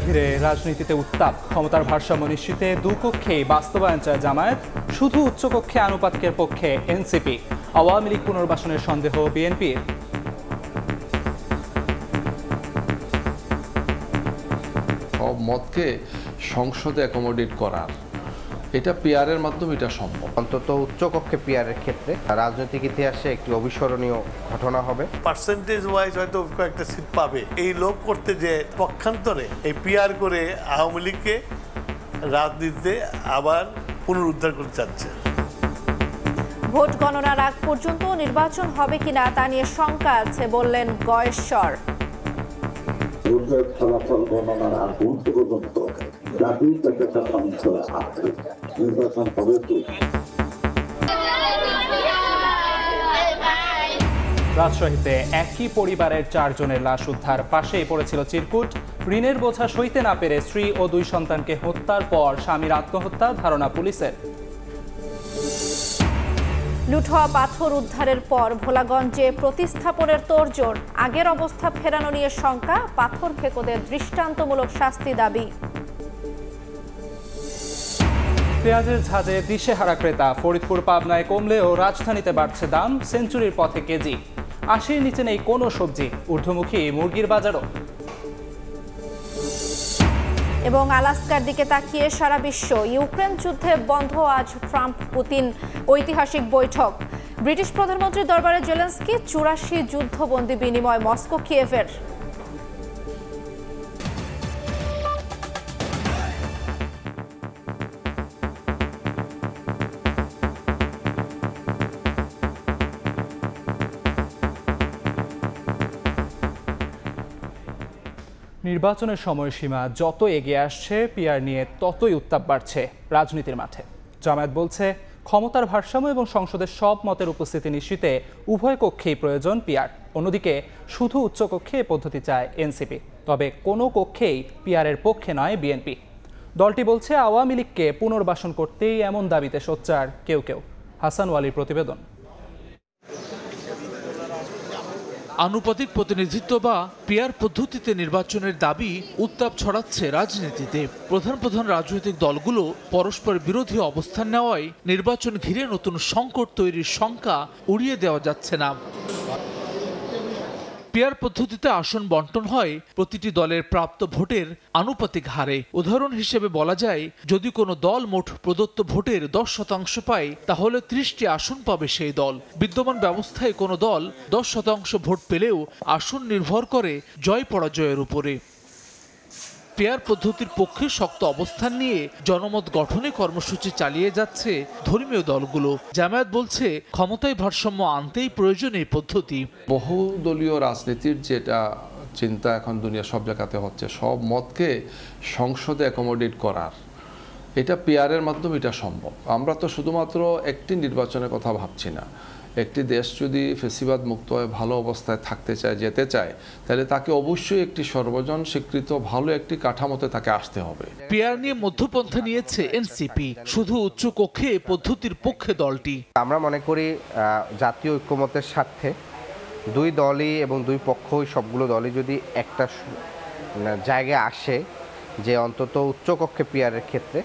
ঘিরে রাজনীতিতে উত্তাপ, ক্ষমতার ভারসাম্য নিশ্চিতে দুকক্ষেই বাস্তবায়ন চায় জামায়াত, শুধু উচ্চকক্ষে আনুপাতিকের পক্ষে এনসিপি। আওয়ামী লীগ পুনর্বাসনের সন্দেহ বিএনপির। সব মতকে সংসদে অ্যাকোমোডেট করার এটা পিআরের মাধ্যমে এটা সম্ভব। অন্তত উচ্চকক্ষে পিআরের ক্ষেত্রে রাজনৈতিক ইতিহাসে একটি অবিস্মরণীয় ঘটনা হবে। পার্সেন্টেজ ওয়াইজ হয়তো কয়েকটা সিট পাবে। এই লোভ করতে যে পক্ষান্তরে এই পিআর করে আওয়ামী লীগকে রাজনীতিতে আবার পুনরুদ্ধার করতে চাচ্ছে। ভোট গণনার আগ পর্যন্ত নির্বাচন হবে কিনা তা নিয়ে শঙ্কা আছে বললেন গয়েশ্বর। ভোটের ফলাফল গণনার আগ পর্যন্ত নির্বাচন হবে তো। রাজশাহীতে একই পরিবারের 4 জনের লাশ উদ্ধার, পাশেই পড়েছিল চিরকুট। ঋণের বোঝা সইতে না পেরে স্ত্রী ও 2 সন্তানকে হত্যার পর স্বামীর আত্মহত্যা, ধারণা পুলিশের। লুট হওয়া পাথর উদ্ধারের পর ভোলাগঞ্জে প্রতিস্থাপনের তোড়জোড়, আগের অবস্থা ফেরানো নিয়ে শঙ্কা, পাথর ফেকোদের দৃষ্টান্তমূলক শাস্তি দাবি। পেঁয়াজের ঝাঁজে দিশেহারা ক্রেতা, ফরিদপুর পাবনায় কমলেও রাজধানীতে বাড়ছে দাম, সেঞ্চুরির পথে কেজি। 80-র নিচে নেই কোনো সবজি, ঊর্ধ্বমুখী মুরগির বাজারও। এবং আলাস্কার দিকে তাকিয়ে সারা বিশ্ব, ইউক্রেন যুদ্ধে বন্ধ আজ ট্রাম্প পুতিন ঐতিহাসিক বৈঠক। ব্রিটিশ প্রধানমন্ত্রীর দরবারে জেলেনস্কি, 84 যুদ্ধবন্দী বিনিময় মস্কো কিয়েভের। নির্বাচনের সময়সীমা যত এগিয়ে আসছে, পিআর নিয়ে ততই উত্তাপ বাড়ছে রাজনীতির মাঠে। জামায়াত বলছে ক্ষমতার ভারসাম্য এবং সংসদের সব মতের উপস্থিতি নিশ্চিতে উভয় কক্ষেই প্রয়োজন পিআর। অন্যদিকে শুধু উচ্চকক্ষে এ পদ্ধতি চায় এনসিপি, তবে কোনো কক্ষেই পিআরের পক্ষে নয় বিএনপি। দলটি বলছে আওয়ামী লীগকে পুনর্বাসন করতেই এমন দাবিতে সোচ্চার কেউ কেউ। হাসান ওয়ালির প্রতিবেদন। আনুপাতিক প্রতিনিধিত্ব বা পিআর পদ্ধতিতে নির্বাচনের দাবি উত্তাপ ছড়াচ্ছে রাজনীতিতে। প্রধান রাজনৈতিক দলগুলো পরস্পর বিরোধী অবস্থান নেওয়ায় নির্বাচন ঘিরে নতুন সংকট তৈরির শঙ্কা উড়িয়ে দেওয়া যাচ্ছে না। পিআর পদ্ধতিতে আসন বন্টন হয় প্রতিটি দলের প্রাপ্ত ভোটের আনুপাতিক হারে। উদাহরণ হিসেবে বলা যায়, যদি কোনো দল মোট প্রদত্ত ভোটের 10% পায়, তাহলে 30টি আসন পাবে সেই দল। বিদ্যমান ব্যবস্থায় কোনো দল 10% ভোট পেলেও আসন নির্ভর করে জয় পরাজয়ের উপরে। পিআর পদ্ধতির পক্ষে শক্ত অবস্থান নিয়ে জনমত গঠনে কর্মসূচি চালিয়ে যাচ্ছে ধর্মীয় দলগুলো। জামায়াত বলছে ক্ষমতায় ভারসাম্য আনতেই প্রয়োজন এই পদ্ধতি। বহুদলীয় রাজনীতির যেটা চিন্তা এখন দুনিয়া সব জায়গাতে হচ্ছে, সব মতকে সংসদে অ্যাকোমোডেট করার এটা পিআরের মাধ্যমে এটা সম্ভব। আমরা তো শুধুমাত্র একটি নির্বাচনের কথা ভাবছি না। একটি দেশ যদি ফেসিবাদ মুক্ত হয়ে ভালো অবস্থায় থাকতে চায়, যেতে চায়, তাহলে তাকে অবশ্যই একটি সর্বজন স্বীকৃত ভালো একটি কাঠামোতে তাকে আসতে হবে। পিআর নিয়ে মধ্যপন্থা নিয়েছে এনসিপি, শুধু উচ্চ কক্ষে এ পদ্ধতির পক্ষে দলটি। আমরা মনে করি জাতীয় ঐক্যমতের স্বার্থে দুই দলই এবং দুই পক্ষই সবগুলো দলই যদি একটা জায়গায় আসে যে অন্তত উচ্চকক্ষে পিআরের ক্ষেত্রে,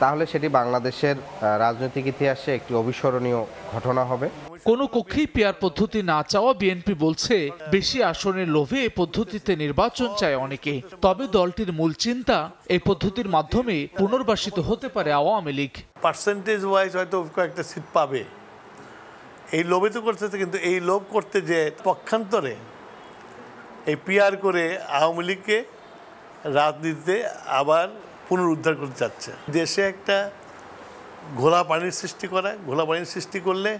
তাহলে সেটি বাংলাদেশের রাজনৈতিক ইতিহাসে একটি অবিস্মরণীয় ঘটনা হবে। কোনো কক্ষেই পিআর পদ্ধতি না চাওয়া বিএনপি বলছে বেশি আসনের লোভে এই পদ্ধতিতে নির্বাচন চায় অনেকে। তবে দলটির মূল চিন্তা এই পদ্ধতির মাধ্যমে পুনর্বাসিত হতে পারে আওয়ামী লীগ। পার্সেন্টেজ ওয়াইজ হয়তো কয়েকটা সিট পাবে। এই লোভে তো করতেছে, কিন্তু এই লোভ করতে যে পক্ষান্তরে এই পিআর করে আওয়ামী লীগকে রাজনীতিতে আবার পুনরুদ্ধার করতে চাচ্ছে। দেশে একটা ঘোলা পানির সৃষ্টি করলে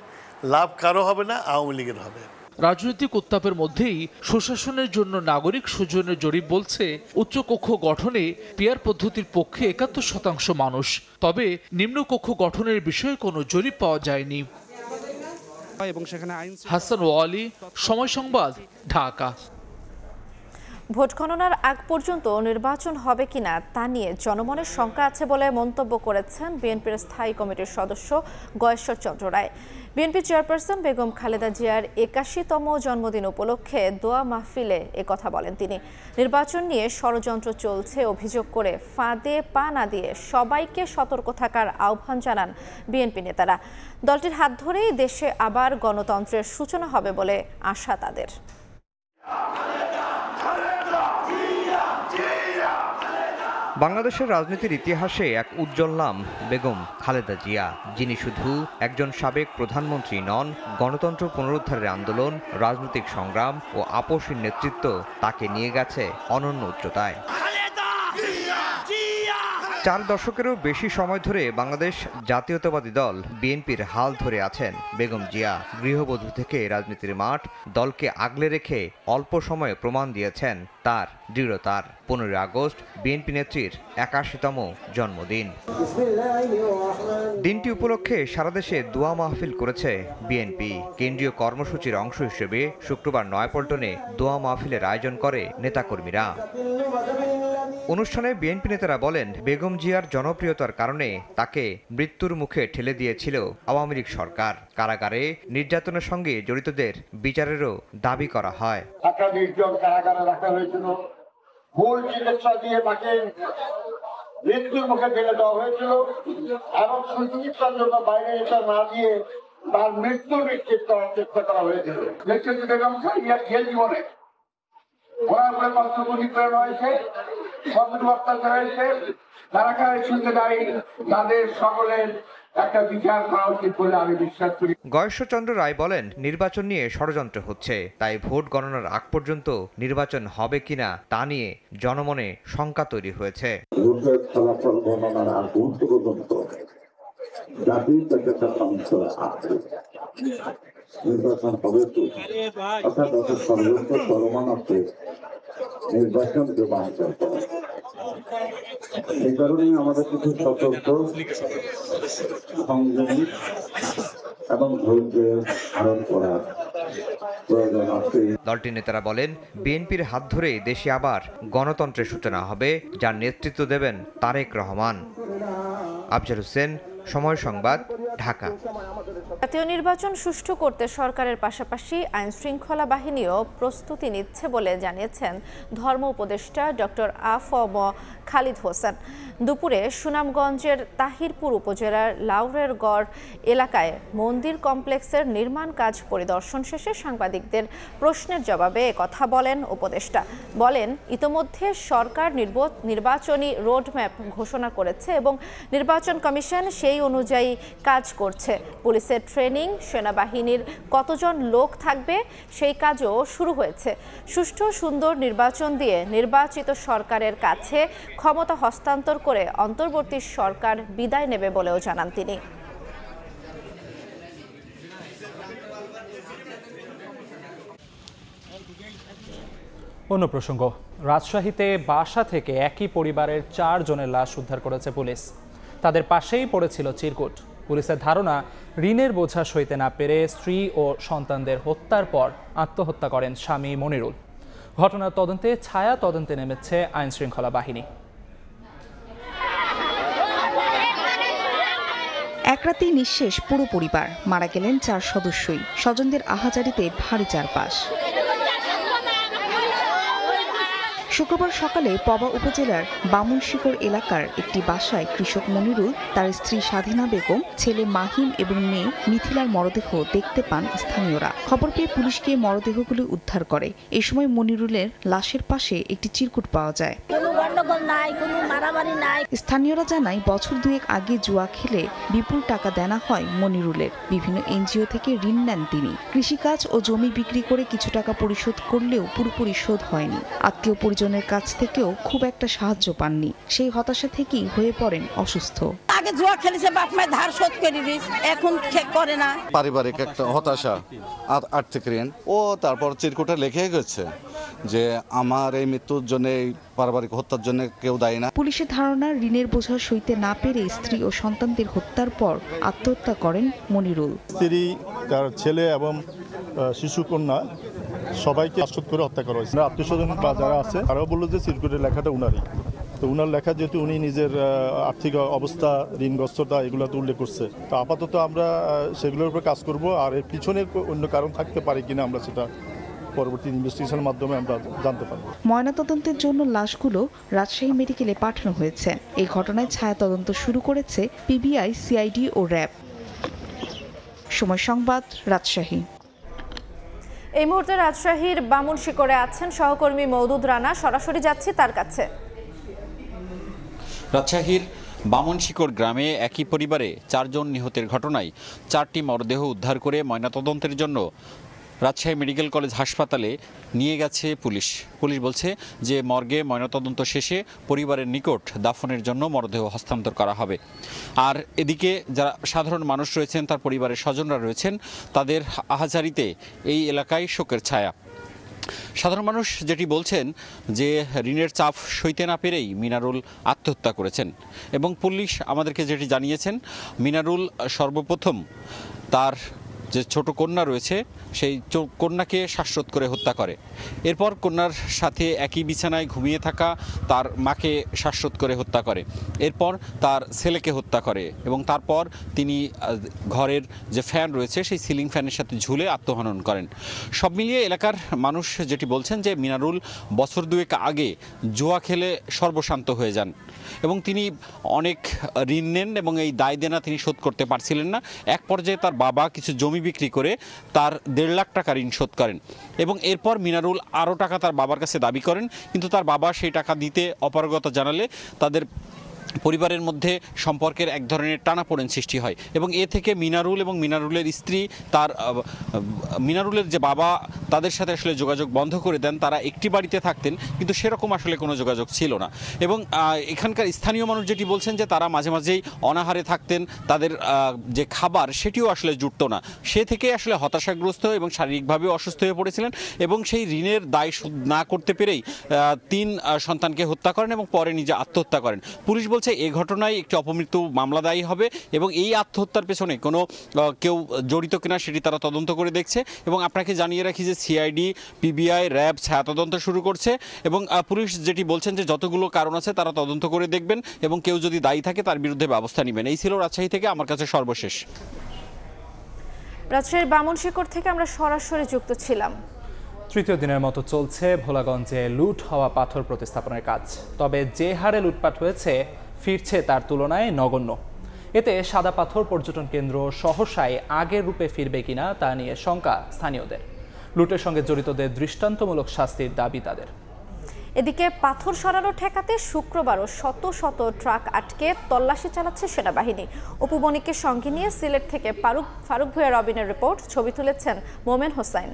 লাভ কারো হবে না, আওয়ামী লীগের হবে। রাজনৈতিক উত্তাপের মধ্যেই সুশাসনের জন্য নাগরিক সুজনের জরিপ বলছে উচ্চকক্ষ গঠনে পিআর পদ্ধতির পক্ষে 71% মানুষ। তবে নিম্নকক্ষ গঠনের বিষয়ে কোনো জরিপ পাওয়া যায়নি। হাসান ওয়ালি, সময় সংবাদ, ঢাকা। ভোট গণনার আগ পর্যন্ত নির্বাচন হবে কিনা তা নিয়ে জনমনের শঙ্কা আছে বলে মন্তব্য করেছেন বিএনপির স্থায়ী কমিটির সদস্য গয়েশ্বর চন্দ্র রায়। বিএনপি চেয়ারপারসন বেগম খালেদা জিয়ার ৮১তম জন্মদিন উপলক্ষে দোয়া মাহফিলে একথা বলেন তিনি। নির্বাচন নিয়ে ষড়যন্ত্র চলছে অভিযোগ করে ফাঁদে পা না দিয়ে সবাইকে সতর্ক থাকার আহ্বান জানান বিএনপি নেতারা। দলটির হাত ধরেই দেশে আবার গণতন্ত্রের সূচনা হবে বলে আশা তাদের। বাংলাদেশের রাজনীতির ইতিহাসে এক উজ্জ্বল নাম বেগম খালেদা জিয়া, যিনি শুধু একজন সাবেক প্রধানমন্ত্রী নন, গণতন্ত্র পুনরুদ্ধারের আন্দোলন, রাজনৈতিক সংগ্রাম ও আপসীর নেতৃত্ব তাকে নিয়ে গেছে অনন্য উচ্চতায়। 4 দশকেরও বেশি সময় ধরে বাংলাদেশ জাতীয়তাবাদী দল বিএনপির হাল ধরে আছেন বেগম জিয়া। গৃহবধূ থেকে রাজনীতির মাঠ, দলকে আগলে রেখে অল্প সময়ে প্রমাণ দিয়েছেন তার দৃঢ়তার। 15 আগস্ট বিএনপি নেত্রীর 81তম জন্মদিন। দিনটি উপলক্ষে সারা দেশে দোয়া মাহফিল করেছে বিএনপি। কেন্দ্রীয় কর্মসূচির অংশ হিসেবে শুক্রবার নয়াপল্টনে দোয়া মাহফিলের আয়োজন করে নেতাকর্মীরা। অনুষ্ঠানে বিএনপি নেতারা বলেন, বেগম জিয়ার জনপ্রিয়তার কারণে তাকে মৃত্যুর মুখে ঠেলে দিয়েছিল আওয়ামী লীগ সরকার। কারাগারে নির্যাতনের সঙ্গে জড়িতদের বিচারেরও দাবি করা হয়। কারাগারে রাখা হয়েছিল, ভুল চিকিৎসা দিয়ে তাকে মৃত্যুর মুখে ফেলে দেওয়া হয়েছিল এবং সুচিকিৎসার জন্য বাইরে এটা না দিয়ে তার মৃত্যু নিশ্চিত করার চেষ্টা করা হয়েছিল। বেগম জিয়া জেল জীবনে ওনার উপরে কষ্টগুলি প্রেরণ হয়েছে, অত্যাচার হয়েছে, কারাগারে শুনতে দাঁড়িয়ে তাদের সকলের একটা বিচার করা উচিত বলে আমি বিশ্বাস করি। গয়েশ্বরচন্দ্র রায় বলেন, নির্বাচন নিয়ে ষড়যন্ত্র হচ্ছে, তাই ভোট গণনার আগ পর্যন্ত নির্বাচন হবে কিনা তা নিয়ে জনমনে শঙ্কা তৈরি হয়েছে। ভোটের ফলাফল গণনার আগ পর্যন্ত জাতির একটা সংশয় আছে, নির্বাচন হবে তো, অর্থাৎ সর্বোচ্চ পরমাণুতে নির্বাচনকে বাঞ্ছাল করা। এই কারণেই আমাদের কিছু সতর্ক, সংযমী এবং ধৈর্য ধারণ করার প্রয়োজন আছে। দলটির নেতারা বলেন, বিএনপির হাত ধরে দেশে আবার গণতন্ত্রের সূচনা হবে, যার নেতৃত্ব দেবেন তারেক রহমান। আফজাল হোসেন, সময় সংবাদ, ঢাকা। জাতীয় নির্বাচন সুষ্ঠু করতে সরকারের পাশাপাশি আইন শৃঙ্খলা বাহিনীও প্রস্তুতি নিচ্ছে বলে জানিয়েছেন ধর্ম উপদেষ্টা ডক্টর আ.ফ.ম. খালিদ হোসেন। দুপুরে সুনামগঞ্জের তাহিরপুর উপজেলার লাউরের গড় এলাকায় মন্দির কমপ্লেক্সের নির্মাণ কাজ পরিদর্শন শেষে সাংবাদিকদের প্রশ্নের জবাবে একথা বলেন উপদেষ্টা। বলেন, ইতোমধ্যে সরকার নির্বাচনী রোডম্যাপ ঘোষণা করেছে এবং নির্বাচন কমিশন সেই অনুযায়ী কাজ করছে। পুলিশের ট্রেনিং, সেনাবাহিনীর কতজন লোক থাকবে সেই কাজও শুরু হয়েছে। সুষ্ঠু সুন্দর নির্বাচন দিয়ে নির্বাচিত সরকারের কাছে ক্ষমতা হস্তান্তর করে অন্তর্বর্তী সরকার বিদায় নেবে বলেও জানান তিনি। অন্য প্রসঙ্গ, রাজশাহীতে বাসা থেকে একই পরিবারের 4 জনের লাশ উদ্ধার করেছে পুলিশ। তাদের পাশেই পড়েছিল চিরকুট। পুলিশের ধারণা, ঋণের বোঝা সইতে না পেরে স্ত্রী ও সন্তানদের হত্যার পর আত্মহত্যা করেন স্বামী মনিরুল। ঘটনার তদন্তে ছায়া তদন্তে নেমেছে আইন শৃঙ্খলা বাহিনী। এক রাতেই নিঃশেষ পুরো পরিবার, মারা গেলেন 4 সদস্যই। স্বজনদের আহাজারিতে ভারী চারপাশ। শুক্রবার সকালে পবা উপজেলার বামুনশিকর এলাকার একটি বাসায় কৃষক মনিরুল, তার স্ত্রী স্বাধীনা বেগম, ছেলে মাহিম এবং মেয়ে মিথিলার মরদেহ দেখতে পান স্থানীয়রা। খবর পেয়ে পুলিশ গিয়ে মরদেহগুলি উদ্ধার করে। এই সময় মনিরুলের লাশের পাশে একটি চিরকুট পাওয়া যায়। স্থানীয়রা জানায়, বছর 2 আগে জুয়া খেলে বিপুল টাকা দেনা হয় মনিরুলের। বিভিন্ন এনজিও থেকে ঋণ নেন তিনি। কৃষিকাজ ও জমি বিক্রি করে কিছু টাকা পরিশোধ করলেও পুরোপুরি শোধ হয়নি। আত্মীয় পরিজনের কাছ থেকেও খুব একটা সাহায্য পাননি। সেই হতাশা থেকেই হয়ে পড়েন অসুস্থ। আগে জুয়া খেলেছে, বাপ মায়ের ধার শোধ করে দিস, এখন ঠিক করে না। পারিবারিক একটা হতাশা, আর্থিক ঋণ, ও তারপর চিরকুটে লিখে গেছে যে আমার এই মৃত্যুর জন্য, পারিবারিক হত্যার জন্য কেউ দায়ী না। পুলিশের ধারণা, ঋণের বোঝা সইতে না পেরে স্ত্রী ও সন্তানদের হত্যার পর আত্মহত্যা করেন মনিরুল। স্ত্রী, তার ছেলে এবং শিশুকন্যা সবাইকে আশ্রয় করে হত্যা করা হয়েছে। আত্মীয়স্বজন বা যারা আছে তারাও বললো যে চিরকুটের লেখাটা উনারই, তো উনার লেখা যেহেতু উনি নিজের আর্থিক অবস্থা, ঋণগ্রস্ততা এগুলো তো উল্লেখ করছে, তো আপাতত আমরা সেগুলোর উপর কাজ করব। আর এর পিছনে অন্য কারণ থাকতে পারে কিনা আমরা সেটা পরবর্তী ইনভেস্টিগেশনের মাধ্যমে আমরা জানতে পারব। ময়নাতদন্তের জন্য লাশগুলো রাজশাহী মেডিকেলে পাঠানো হয়েছে। এই ঘটনায় ছায়া তদন্ত শুরু করেছে পিবিআই, সিআইডি ও র্যাব। সময় সংবাদ, রাজশাহী। এই মুহূর্তে রাজশাহীর বামুনশিকরে আছেন সহকর্মী মওদুদ রানা, সরাসরি যাচ্ছি তার কাছে। রাজশাহীর বামনশিকর গ্রামে একই পরিবারে 4 জন নিহতের ঘটনায় 4টি মরদেহ উদ্ধার করে ময়নাতদন্তের জন্য রাজশাহী মেডিকেল কলেজ হাসপাতালে নিয়ে গেছে পুলিশ। পুলিশ বলছে যে মর্গে ময়নাতদন্ত শেষে পরিবারের নিকট দাফনের জন্য মরদেহ হস্তান্তর করা হবে। আর এদিকে যারা সাধারণ মানুষ রয়েছেন, তার পরিবারের স্বজনরা রয়েছেন, তাদের আহাজারিতে এই এলাকায় শোকের ছায়া। সাধারণ মানুষ যেটি বলছেন যে ঋণের চাপ সইতে না পেরেই মিনারুল আত্মহত্যা করেছেন, এবং পুলিশ আমাদেরকে যেটি জানিয়েছেন, মিনারুল সর্বপ্রথম তার যে ছোট কন্যা রয়েছে সেই কন্যাকে শ্বাসরোধ করে হত্যা করে। এরপর কন্যার সাথে একই বিছানায় ঘুমিয়ে থাকা তার মাকে শ্বাসরোধ করে হত্যা করে। এরপর তার ছেলেকে হত্যা করে এবং তারপর তিনি ঘরের যে ফ্যান রয়েছে সেই সিলিং ফ্যানের সাথে ঝুলে আত্মহনন করেন। সব মিলিয়ে এলাকার মানুষ যেটি বলছেন যে মিনারুল বছর 2 আগে জুয়া খেলে সর্বশান্ত হয়ে যান এবং তিনি অনেক ঋণ নেন এবং এই দায় দেনা তিনি শোধ করতে পারছিলেন না। এক পর্যায়ে তার বাবা কিছু জমি বিক্রি করে তার 1.5 লাখ টাকা ঋণ শোধ করেন এবং এরপর মিনারুল আরও টাকা তার বাবার কাছে দাবি করেন, কিন্তু তার বাবা সেই টাকা দিতে অপারগতা জানালে তাদের পরিবারের মধ্যে সম্পর্কের এক ধরনের টানাপোড়েন সৃষ্টি হয় এবং এ থেকে মিনারুল এবং মিনারুলের স্ত্রী তার মিনারুলের যে বাবা তাদের সাথে আসলে যোগাযোগ বন্ধ করে দেন। তারা একটি বাড়িতে থাকতেন কিন্তু সেরকম আসলে কোনো যোগাযোগ ছিল না এবং এখানকার স্থানীয় মানুষ যেটি বলছেন যে তারা মাঝে মাঝেই অনাহারে থাকতেন, তাদের যে খাবার সেটিও আসলে জুটতো না। সে থেকে আসলে হতাশাগ্রস্ত এবং শারীরিকভাবে অসুস্থ হয়ে পড়েছিলেন এবং সেই ঋণের দায় শোধ না করতে পেরেই 3 সন্তানকে হত্যা করেন এবং পরে নিজে আত্মহত্যা করেন। পুলিশ বলছে এই ঘটনায় একটি অপমৃত্যু মামলা দায়ী হবে এবং এই আত্মহত্যার পেছনে কোনো কেউ জড়িত কিনা সেটি তারা তদন্ত করে দেখছে। এবং আপনাকে জানিয়ে রাখি যে সিআইডি, পিবিআই, র্যাব ছায়া তদন্ত শুরু করছে এবং পুলিশ যেটি বলছেন যে যতগুলো কারণ আছে তারা তদন্ত করে দেখবেন এবং কেউ যদি দায়ী থাকে তার বিরুদ্ধে ব্যবস্থা নেবেন। এই ছিল রাজশাহী থেকে আমার কাছে সর্বশেষ। রাজশাহীর বামুনশিকর থেকে আমরা সরাসরি যুক্ত ছিলাম। তৃতীয় দিনের মতো চলছে ভোলাগঞ্জে লুট হওয়া পাথর প্রতিস্থাপনের কাজ, তবে যে হারে লুটপাট হয়েছে ফিরছে তার তুলনায় নগণ্য। এতে সাদা পাথর পর্যটন কেন্দ্র সহসায় আগের রূপে ফিরবে কিনা তা নিয়ে শঙ্কা স্থানীয়দের। লুটের সঙ্গে জড়িতদের দৃষ্টান্তমূলক শাস্তির দাবি তাদের। এদিকে পাথর সরানো ঠেকাতে শুক্রবারও শত শত ট্রাক আটকে তল্লাশি চালাচ্ছে সেনাবাহিনী। উপবণিকের সঙ্গে নিয়ে সিলেট থেকে ফারুক ভূঁইয়া রবিনের রিপোর্ট, ছবি তুলেছেন মোমেন হোসাইন।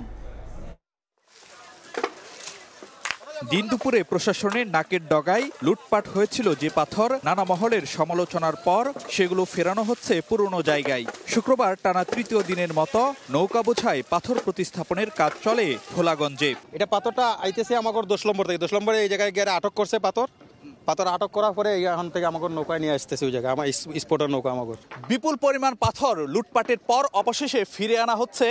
দিন দুপুরে প্রশাসনের নাকের ডগায় লুটপাট হয়েছিল যে পাথর, নানা মহলের সমালোচনার পর সেগুলো ফেরানো হচ্ছে পুরনো জায়গায়। শুক্রবার টানা তৃতীয় দিনের মতো নৌকা বোঝায় পাথর প্রতিস্থাপনের কাজ চলে ভোলাগঞ্জে। এটা পাথরটা আইতেছে আমাদের 10 নম্বর থেকে, 10 নম্বরে এই জায়গায় গিয়ে আটক করছে পাথর আটক করার পরে এখন থেকে আমাদের নৌকায় নিয়ে আসতেছে ওই জায়গায়, আমার স্পটের নৌকা আমাদের। বিপুল পরিমাণ পাথর লুটপাটের পর অবশেষে ফিরে আনা হচ্ছে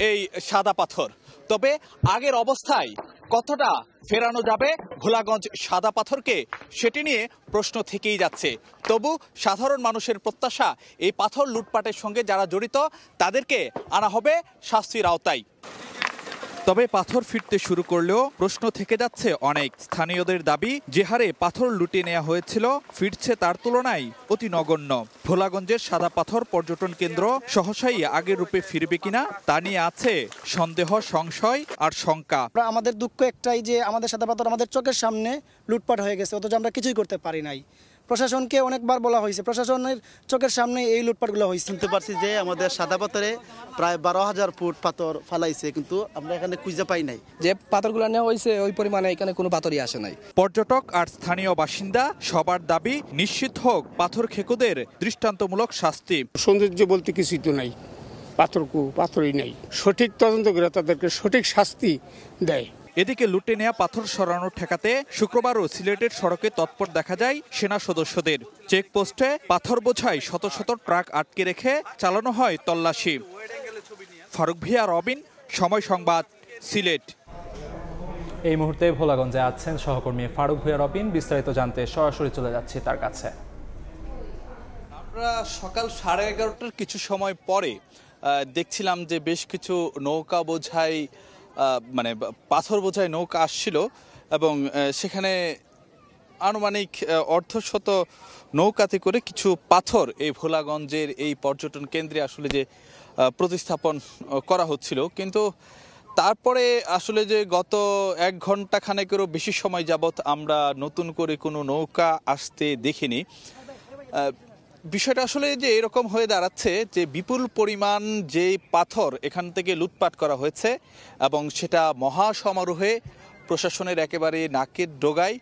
এই সাদা পাথর। তবে আগের অবস্থায় কতটা ফেরানো যাবে ভোলাগঞ্জ সাদা পাথরকে, সেটি নিয়ে প্রশ্ন থেকেই যাচ্ছে। তবু সাধারণ মানুষের প্রত্যাশা এই পাথর লুটপাটের সঙ্গে যারা জড়িত তাদেরকে আনা হবে শাস্তির আওতায়। তবে পাথর ফিরতে শুরু করলেও প্রশ্ন থেকে যাচ্ছে অনেক। স্থানীয়দের দাবি, যে হারে পাথর লুটে নেওয়া হয়েছিল ফিরছে তার তুলনায় অতি নগণ্য। ভোলাগঞ্জের সাদা পাথর পর্যটন কেন্দ্র সহসাই আগের রূপে ফিরবে কিনা তা নিয়ে আছে সন্দেহ, সংশয় আর শঙ্কা। আমাদের দুঃখ একটাই যে আমাদের সাদা পাথর আমাদের চোখের সামনে লুটপাট হয়ে গেছে, অথচ আমরা কিছুই করতে পারি নাই। প্রশাসনকে অনেকবার বলা হয়েছে, প্রশাসনের চোখের সামনে এই লুটপাটগুলো হয়েছে। শুনতে পারছি যে আমাদের সাদা পাথরে প্রায় 12,000 ফুট পাথর ফালাইছে, কিন্তু আমরা এখানে খুঁজে পাই নাই। যে পাথরগুলো নেওয়া হয়েছে ওই পরিমাণে এখানে কোনো পাথরই আসে নাই। পর্যটক আর স্থানীয় বাসিন্দা সবার দাবি নিশ্চিত হোক পাথর খেকোদের দৃষ্টান্তমূলক শাস্তি। সৌন্দর্য বলতে কিছুই তো নাই, পাথরই নাই। সঠিক তদন্ত করে তাদেরকে সঠিক শাস্তি দেয়। এদিকে লুটে নেওয়া পাথর সরানো ঠেকাতে শুক্রবারও সিলেটের সড়কে তৎপর দেখা যায় সেনা সদস্যদের। চেকপোস্টে পাথর বোঝাই শত শত ট্রাক আটকে রেখে চালানো হয় তল্লাশি। ফারুক ভূঁইয়া, রবিন, সময় সংবাদ, সিলেট। এই মুহূর্তে ভোলাগঞ্জে আছেন সহকর্মী ফারুক ভূঁইয়া রবিন। বিস্তারিত জানতে সরাসরি চলে যাচ্ছি তার কাছে। আমরা সকাল 11:30টার কিছু সময় পরে দেখছিলাম যে বেশ কিছু নৌকা বোঝাই মানে পাথর বোঝাই নৌকা আসছিল এবং সেখানে আনুমানিক অর্ধশত নৌকাতে করে কিছু পাথর এই ভোলাগঞ্জের এই পর্যটন কেন্দ্রে আসলে যে প্রতিস্থাপন করা হচ্ছিল, কিন্তু তারপরে আসলে যে গত 1 ঘন্টা খানেকেরও বেশি সময় যাবৎ আমরা নতুন করে কোনো নৌকা আসতে দেখিনি। বিষয়টা আসলে যে এরকম হয়ে দাঁড়াচ্ছে যে বিপুল পরিমাণ যে পাথর এখান থেকে লুটপাট করা হয়েছে এবং সেটা মহাসমারোহে প্রশাসনের একেবারে নাকের ডগায়,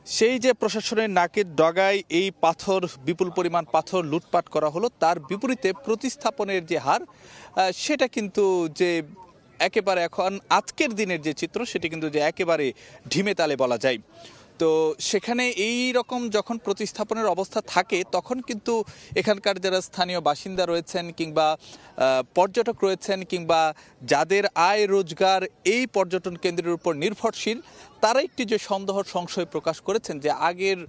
সেই যে প্রশাসনের নাকের ডগায় এই পাথর বিপুল পরিমাণ পাথর লুটপাট করা হলো, তার বিপরীতে প্রতিস্থাপনের যে হার সেটা কিন্তু যে একেবারে এখন আজকের দিনের যে চিত্র সেটি কিন্তু যে একেবারে ঢিমে তালে বলা যায়। তো সেখানে এই রকম যখন প্রতিস্থাপনের অবস্থা থাকে তখন কিন্তু এখানকার যারা স্থানীয় বাসিন্দা রয়েছেন কিংবা পর্যটক রয়েছেন কিংবা যাদের আয় রোজগার এই পর্যটন কেন্দ্রের উপর নির্ভরশীল, তারা একটি যে সন্দেহ সংশয় প্রকাশ করেছেন যে আগের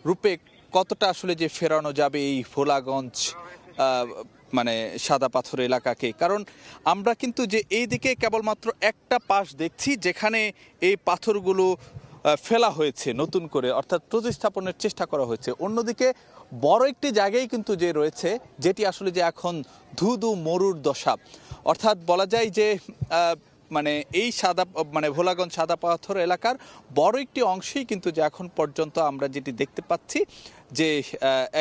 রূপে কতটা আসলে যে ফেরানো যাবে এই ভোলাগঞ্জ মানে সাদা পাথর এলাকাকে। কারণ আমরা কিন্তু যে এই দিকে কেবলমাত্র একটা পাশ দেখছি যেখানে এই পাথরগুলো ফেলা হয়েছে নতুন করে, অর্থাৎ প্রতিস্থাপনের চেষ্টা করা হয়েছে। অন্যদিকে বড় একটি জায়গায় কিন্তু যে রয়েছে যেটি আসলে যে এখন ধুধু মরুর দশা, অর্থাৎ বলা যায় যে মানে এই মানে ভোলাগঞ্জ সাদা পাথর এলাকার বড় একটি অংশেই কিন্তু যে এখন পর্যন্ত আমরা যেটি দেখতে পাচ্ছি যে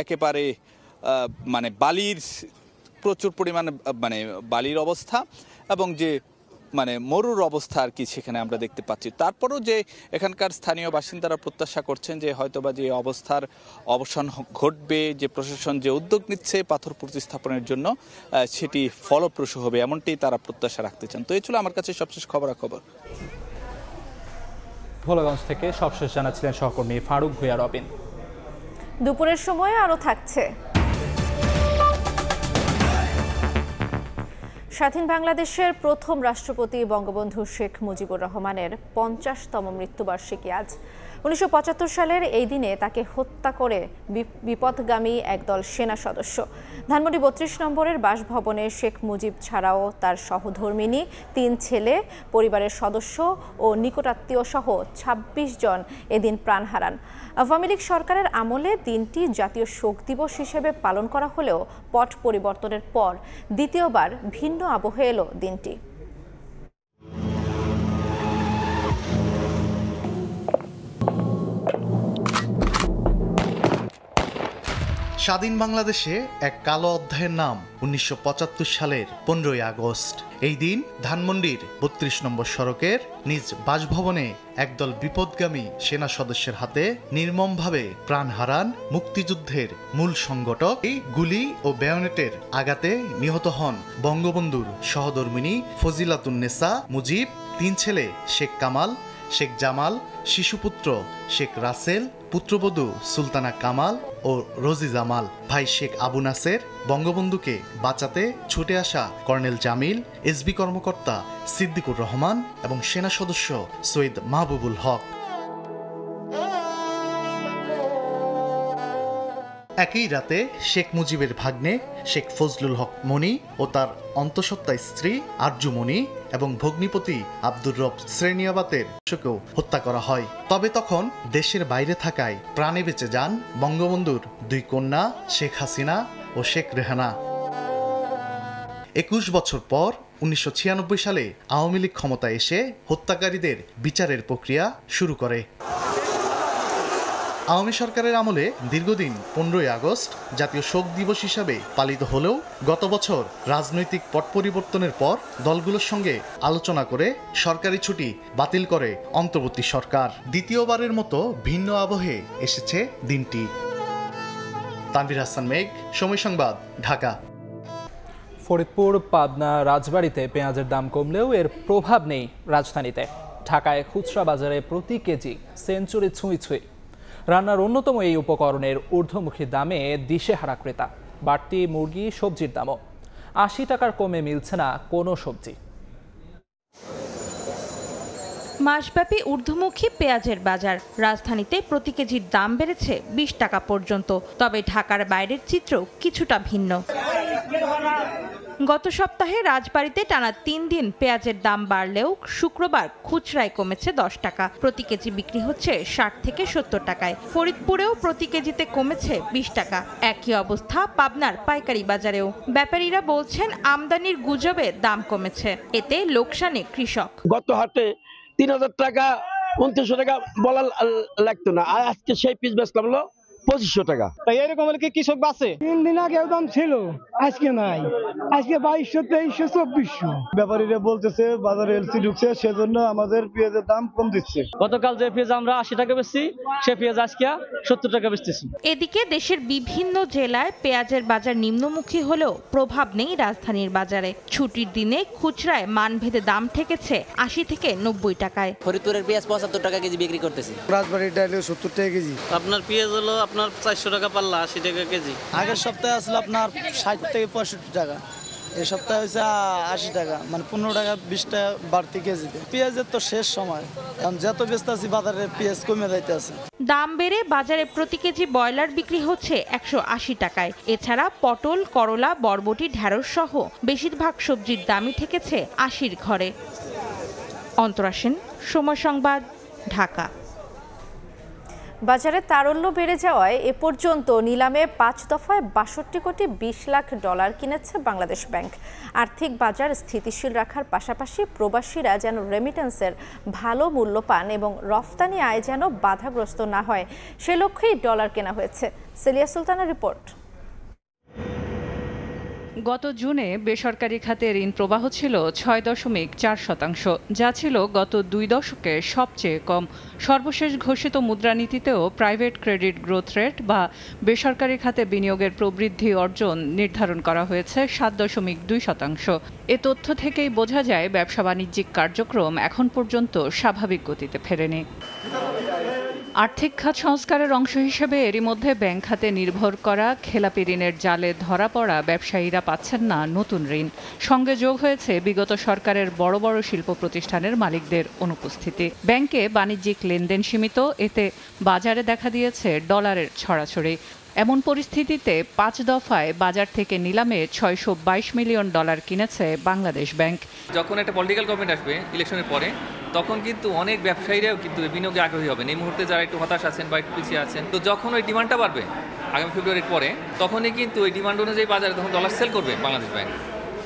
একেবারে মানে বালির প্রচুর পরিমাণে মানে বালির অবস্থা এবং যে মানে মরুর অবস্থা আর কি সেখানে আমরা দেখতে পাচ্ছি। তারপরও যে এখানকার স্থানীয় বাসিন্দারা প্রত্যাশা করছেন যে হয়তোবা যে অবস্থার অবসান ঘটবে, যে প্রশাসন যে উদ্যোগ নিচ্ছে পাথর প্রতিস্থাপনের জন্য সেটি ফলপ্রসূ হবে, এমনটাই তারা প্রত্যাশা রাখতে চান। তো এই ছিল আমার কাছে সবশেষ খবরাখবর। ভোলাগঞ্জ থেকে সবশেষ জানাচ্ছিলেন সহকর্মী ফারুক ভূঁইয়া রবিন। দুপুরের সময় আরও থাকছে স্বাধীন বাংলাদেশের প্রথম রাষ্ট্রপতি বঙ্গবন্ধু শেখ মুজিবুর রহমানের 50তম মৃত্যুবার্ষিকী আজ। 1975 সালের এই দিনে তাকে হত্যা করে বিপথগামী একদল সেনা সদস্য। ধানমন্ডি 32 নম্বরের বাসভবনে শেখ মুজিব ছাড়াও তার সহধর্মিণী, 3 ছেলে, পরিবারের সদস্য ও নিকটাত্মীয় সহ 26 জন এদিন প্রাণ হারান। আওয়ামী লীগ সরকারের আমলে দিনটি জাতীয় শোক দিবস হিসেবে পালন করা হলেও পট পরিবর্তনের পর দ্বিতীয়বার ভিন্ন আবহে এলো দিনটি। স্বাধীন বাংলাদেশে এক কালো অধ্যায়ের নাম 1975 সালের 15ই আগস্ট। এই দিন ধানমন্ডির 32 নম্বর সড়কের নিজ বাসভবনে একদল বিপদগামী সেনা সদস্যের হাতে নির্মমভাবে প্রাণ হারান মুক্তিযুদ্ধের মূল সংগঠক। এই গুলি ও বায়োনেটের আঘাতে নিহত হন বঙ্গবন্ধুর সহধর্মিণী ফজিলাতুন্নেসা মুজিব, 3 ছেলে শেখ কামাল, শেখ জামাল, শিশুপুত্র শেখ রাসেল, পুত্রবধূ সুলতানা কামাল ও রোজি জামাল, ভাই শেখ আবু নাসের, বঙ্গবন্ধুকে বাঁচাতে ছুটে আসা কর্নেল জামিল, এসবি কর্মকর্তা সিদ্দিকুর রহমান এবং সেনা সদস্য সৈয়দ মাহবুবুল হক। একই রাতে শেখ মুজিবের ভাগ্নে শেখ ফজলুল হক মনি ও তার অন্তঃসত্ত্বা স্ত্রী আরজু মনি এবং ভগ্নিপতি আব্দুর রব শ্রেণিয়াবাতের কেউ হত্যা করা হয়। তবে তখন দেশের বাইরে থাকায় প্রাণে বেঁচে যান বঙ্গবন্ধুর 2 কন্যা শেখ হাসিনা ও শেখ রেহানা। 21 বছর পর 1996 সালে আওয়ামী লীগ ক্ষমতায় এসে হত্যাকারীদের বিচারের প্রক্রিয়া শুরু করে। আওয়ামী সরকারের আমলে দীর্ঘদিন 15ই আগস্ট জাতীয় শোক দিবস হিসাবে পালিত হলেও গত বছর রাজনৈতিক পট পরিবর্তনের পর দলগুলোর সঙ্গে আলোচনা করে সরকারি ছুটি বাতিল করে অন্তর্বর্তী সরকার। দ্বিতীয়বারের মতো ভিন্ন আবহে এসেছে দিনটি। তানভীর হাসান মেঘ, সময় সংবাদ, ঢাকা। ফরিদপুর, পাবনা, রাজবাড়ীতে পেঁয়াজের দাম কমলেও এর প্রভাব নেই রাজধানীতে। ঢাকায় খুচরা বাজারে প্রতি কেজি সেঞ্চুরি ছুঁই। রান্নার অন্যতম এই উপকরণের ঊর্ধ্বমুখী দামে দিশেহারা ক্রেতা। বাড়তি মুরগি, সবজির দামও 80 টাকার কমে মিলছে না কোনো সবজি। মাসব্যাপী ঊর্ধ্বমুখী পেঁয়াজের বাজার। রাজধানীতে প্রতি কেজির দাম বেড়েছে 20 টাকা পর্যন্ত। তবে ঢাকার বাইরের চিত্র কিছুটা ভিন্ন। গত সপ্তাহে রাজবাড়ীতে টানা 3 দিন পেঁয়াজের দাম বাড়লেও শুক্রবার খুচরায় কমেছে 10 টাকা। প্রতি কেজি বিক্রি হচ্ছে 60 থেকে 70 টাকায়। ফরিদপুরেও প্রতি কেজিতে কমেছে 20 টাকা। একই অবস্থা পাবনার পাইকারি বাজারেও। ব্যাপারীরা বলছেন আমদানির গুজবে দাম কমেছে, এতে লোকসানে কৃষক। গত হাটে 3000 টাকা 2900 টাকা বলা লাগতো না, আর আজকে সেই পিস বেচলাম হলো 2500 টাকা। এরকম হলে কি কৃষক বাঁচে? 3 দিন আগে দাম ছিল, আজকে নাই। আজকে 2200, 2300, 2400। ব্যাপারীরা বলতেছে বাজারে এলসি ঢুকছে, সেজন্য আমাদের পেঁয়াজের দাম কম দিচ্ছে। গতকাল যে পেঁয়াজ আমরা 80 টাকা বেচছি, সে পেঁয়াজ আজকে 70 টাকা বেচতেছি। এদিকে দেশের বিভিন্ন জেলায় পেঁয়াজের বাজার নিম্নমুখী হলেও প্রভাব নেই রাজধানীর বাজারে। ছুটির দিনে খুচরায় মানভেদে দাম ঠেকেছে 80 থেকে 90 টাকায়। ফরিদপুরের পেঁয়াজ 75 টাকা কেজি বিক্রি করতেছি। রাজবাড়ির ডাল 70 টাকা কেজি। আপনার পেঁয়াজ হলো আপনার 400 টাকা পাল্লা, 80 টাকা কেজি। আগের সপ্তাহে আসলে আপনার 60 থেকে 65 টাকা, এই সপ্তাহে হয়েছে 80 টাকা, মানে 15 টাকা 20 টাকা বাড়তি কেজিতে। পেঁয়াজের তো শেষ সময়, এখন যত ব্যস্ত আছি বাজারে পেঁয়াজ কমে যাইতে আছে। দাম বেড়ে বাজারে প্রতি কেজি ব্রয়লার বিক্রি হচ্ছে 180 টাকায়। এছাড়া পটল, করলা, বরবটি, ঢেঁড়স সহ বেশিরভাগ সবজির দামই ঠেকেছে 80-র ঘরে। অন্তরা সেন, সময় সংবাদ, ঢাকা। বাজারে তারল্য বেড়ে যাওয়ায় এ পর্যন্ত নিলামে 5 দফায় 62 কোটি 20 লাখ ডলার কিনেছে বাংলাদেশ ব্যাংক। আর্থিক বাজার স্থিতিশীল রাখার পাশাপাশি প্রবাসীরা যেন রেমিটেন্সের ভালো মূল্য পান এবং রফতানি আয় যেন বাধাগ্রস্ত না হয়, সে লক্ষ্যেই ডলার কেনা হয়েছে। সেলিয়া সুলতানার রিপোর্ট। গত জুনে বেসরকারি খাতে ঋণ প্রবাহ ছিল 6.4%, যা ছিল গত 2 দশকে সবচেয়ে কম। সর্বশেষ ঘোষিত মুদ্রানীতিতেও প্রাইভেট ক্রেডিট গ্রোথ রেট বা বেসরকারি খাতে বিনিয়োগের প্রবৃদ্ধি অর্জন নির্ধারণ করা হয়েছে 7.2%। এ তথ্য থেকেই বোঝা যায় ব্যবসা বাণিজ্যিক কার্যক্রম এখন পর্যন্ত স্বাভাবিক গতিতে ফেরেনি। আর্থিক খাত সংস্কারের অংশ হিসেবে এরই মধ্যে ব্যাংক খাতে নির্ভর করা খেলাপি ঋণের জালে ধরা পড়া ব্যবসায়ীরা পাচ্ছেন না নতুন ঋণ। সঙ্গে যোগ হয়েছে বিগত সরকারের বড় বড় শিল্প প্রতিষ্ঠানের মালিকদের অনুপস্থিতি। ব্যাংকে বাণিজ্যিক লেনদেন সীমিত, এতে বাজারে দেখা দিয়েছে ডলারের ছড়াছড়ি। এমন পরিস্থিতিতে 5 দফায় বাজার থেকে নিলামে 622 মিলিয়ন ডলার কিনেছে বাংলাদেশ ব্যাংক। যখন একটা পলিটিক্যাল গভর্নমেন্ট আসবে ইলেকশনের পরে, তখন কিন্তু অনেক ব্যবসায়ীরাও কিন্তু বিনিয়োগে আগ্রহী হবেন। এই মুহূর্তে যারা একটু হতাশ আছেন বা একটু পিছিয়ে আছেন, তো যখন ওই ডিমান্ডটা বাড়বে আগামী ফেব্রুয়ারির পরে, তখনই কিন্তু ওই ডিমান্ড অনুযায়ী বাজারে তখন ডলার সেল করবে বাংলাদেশ ব্যাংক।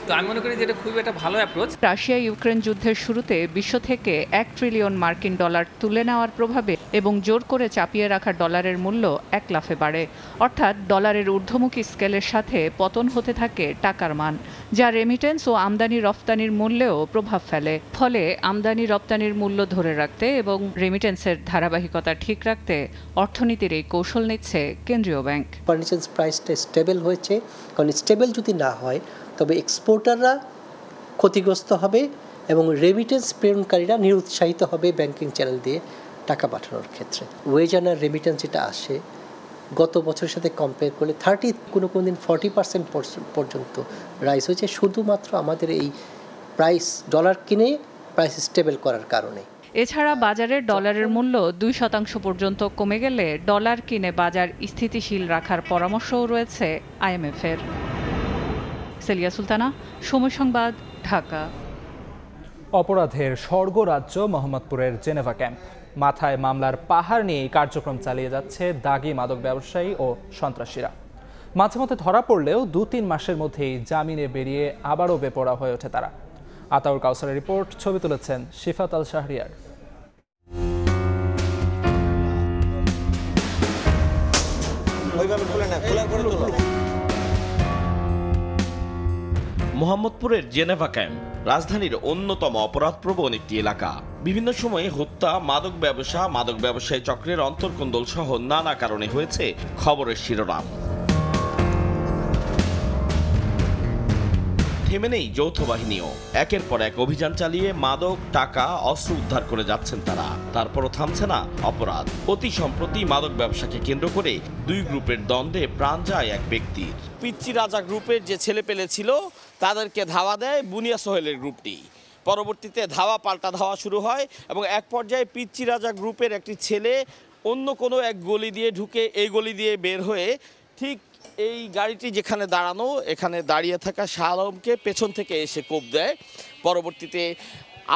তো আমি মনে করি যে এটা খুবই একটা ভালো অ্যাপ্রোচ। রাশিয়া ইউক্রেন যুদ্ধের শুরুতে বিশ্ব থেকে 1 ট্রিলিয়ন মার্কিন ডলার তুলে নেওয়ার প্রভাবে এবং জোর করে চাপিয়ে রাখা ডলারের মূল্য 1 লাফে বাড়ে। অর্থাৎ ডলারের ঊর্ধ্বমুখী স্কেলের সাথে পতন হতে থাকে টাকার মান, যা রেমিটেন্স ও আমদানি রপ্তানির মূল্যেও প্রভাব ফেলে। ফলে আমদানি রপ্তানির মূল্য ধরে রাখতে এবং রেমিটেন্সের ধারাবাহিকতা ঠিক রাখতে অর্থনীতির এই কৌশল নিচ্ছে কেন্দ্রীয় ব্যাংক। রেমিটেন্স প্রাইসটা স্টেবল হয়েছে, কারণ স্টেবল যদি না হয় তবে এক্সপোর্টাররা ক্ষতিগ্রস্ত হবে এবং রেমিটেন্স প্রেরণকারীরা নিরুৎসাহিত হবে ব্যাংকিং চ্যানেল দিয়ে টাকা পাঠানোর ক্ষেত্রে। ওয়েজ আর রেমিটেন্স যেটা আসে গত বছরের সাথে কম্পেয়ার করলে 30, কোনো দিন 40% পর্যন্ত রাইজ হয়েছে, শুধুমাত্র আমাদের এই প্রাইস ডলার কিনে প্রাইস স্টেবল করার কারণে। এছাড়া বাজারে ডলারের মূল্য 2% পর্যন্ত কমে গেলে ডলার কিনে বাজার স্থিতিশীল রাখার পরামর্শও রয়েছে IMF-এর। সেলিয়া সুলতানা, সময় সংবাদ, ঢাকা। অপরাধের স্বর্গরাজ্য মোহাম্মদপুরের জেনেভা ক্যাম্প। মাথায় মামলার পাহাড় নিয়ে কার্যক্রম চালিয়ে যাচ্ছে দাগী মাদক ব্যবসায়ী ও সন্ত্রাসীরা। মাঝে মধ্যে ধরা পড়লেও 2-3 মাসের মধ্যেই জামিনে বেরিয়ে আবারও বেপরোয়া হয়ে ওঠে তারা। আতাউর কাউসারের রিপোর্ট, ছবি তুলেছেন শিফাত আল শাহরিয়ার। মোহাম্মদপুরের জেনেভা ক্যাম্প রাজধানীর অন্যতম অপরাধপ্রবণ একটি এলাকা। বিভিন্ন সময়ে হত্যা, মাদক ব্যবসায়ী চক্রের অন্তর্কন্দল সহ নানা কারণে হয়েছে খবরের শিরোনাম। থেমে নেই যৌথ বাহিনীও। একের পর এক অভিযান চালিয়ে মাদক, টাকা, অস্ত্র উদ্ধার করে যাচ্ছেন তারা। তারপরও থামছে না অপরাধ। অতি সম্প্রতি মাদক ব্যবসাকে কেন্দ্র করে 2 গ্রুপের দ্বন্দ্বে প্রাণ যায় এক ব্যক্তির। পিচ্চি রাজা গ্রুপের যে ছেলে পেলে ছিল তাদেরকে ধাওয়া দেয় বুনিয়া সোহেলের গ্রুপটি। পরবর্তীতে ধাওয়া পাল্টা ধাওয়া শুরু হয় এবং এক পর্যায়ে পিচ্চি রাজা গ্রুপের একটি ছেলে অন্য কোনো এক গলি দিয়ে ঢুকে এই গলি দিয়ে বের হয়ে ঠিক এই গাড়িটি যেখানে দাঁড়ানো এখানে দাঁড়িয়ে থাকা শাহ আলমকে পেছন থেকে এসে কোপ দেয়। পরবর্তীতে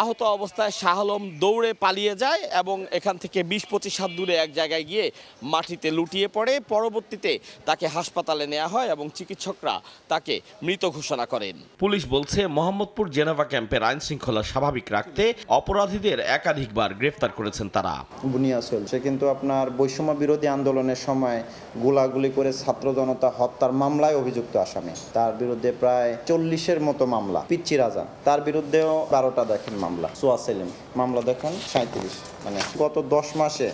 আহত অবস্থায় শাহ আলম দৌড়ে পালিয়ে যায় এবং এখান থেকে ২০-২৫ হাত দূরে এক জায়গায় গিয়ে মাটিতে লুটিয়ে পড়ে। পরবর্তীতে তাকে হাসপাতালে নেওয়া হয় এবং চিকিৎসকরা তাকে মৃত ঘোষণা করেন। পুলিশ বলছে মোহাম্মদপুর জেনেভা ক্যাম্পের আইন শৃঙ্খলা স্বাভাবিক রাখতে অপরাধীদের একাধিকবার গ্রেফতার করেছেন তারা। বুনিয়া সোহেল সে কিন্তু আপনার বৈষম্য বিরোধী আন্দোলনের সময় গোলাগুলি করে ছাত্র জনতা হত্যার মামলায় অভিযুক্ত আসামি। তার বিরুদ্ধে প্রায় 40-এর মতো মামলা। পিচ্চি রাজা তার বিরুদ্ধেও 12টা দেখেন মামলা। সোয়া সেলিম মামলা দেখেন 37। মানে গত 10 মাসে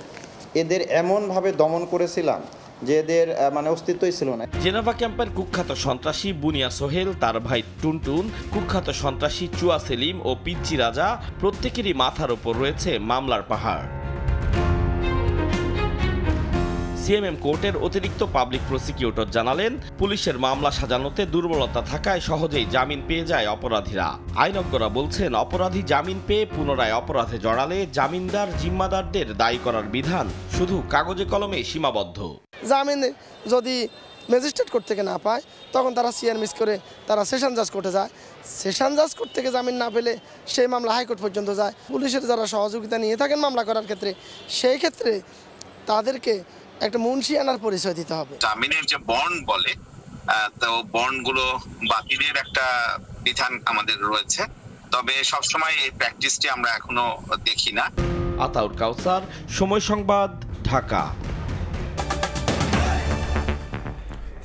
এদের এমনভাবে দমন করেছিলাম যে এদের অস্তিত্বই ছিল না। জেনেভা ক্যাম্পের কুখ্যাত সন্ত্রাসী বুনিয়া সোহেল, তার ভাই টুনটুন, কুখ্যাত সন্ত্রাসী চুয়া সেলিম ও পিচ্চি রাজা প্রত্যেকেরই মাথার ওপর রয়েছে মামলার পাহাড়। সিএমএম কোর্টের অতিরিক্ত পাবলিক প্রসিকিউটর জানালেন, পুলিশের মামলা সাজানোতে দুর্বলতা থাকায় সহজেই জামিন পেয়ে যায় অপরাধীরা। আইনজ্ঞরা বলছেন, অপরাধী জামিন পেয়ে পুনরায় অপরাধে জড়ালে জামিনদার জিম্মাদারদের দায়ী করার বিধান শুধু কাগজে কলমে সীমাবদ্ধ। জামিন যদি ম্যাজিস্ট্রেট কোর্ট থেকে না পায় তখন তারা সিআর মিস করে তারা সেশন জাজ কোর্টে যায়। সেশন জাজ কোর্ট থেকে জামিন না পেলে সেই মামলা হাইকোর্ট পর্যন্ত যায়। পুলিশের যারা সহযোগিতা নিয়ে থাকেন মামলা করার ক্ষেত্রে, সেই ক্ষেত্রে তাদেরকে একটা মুন্সি আনার পরিচয় দিতে হবে। জামিনের যে বন্ড বলে, তো বন্ডগুলো বাতিলের একটা বিধান আমাদের রয়েছে, তবে সবসময় এই প্র্যাকটিসটি আমরা এখনো দেখি না। আতাউর কাউসার, সময় সংবাদ, ঢাকা।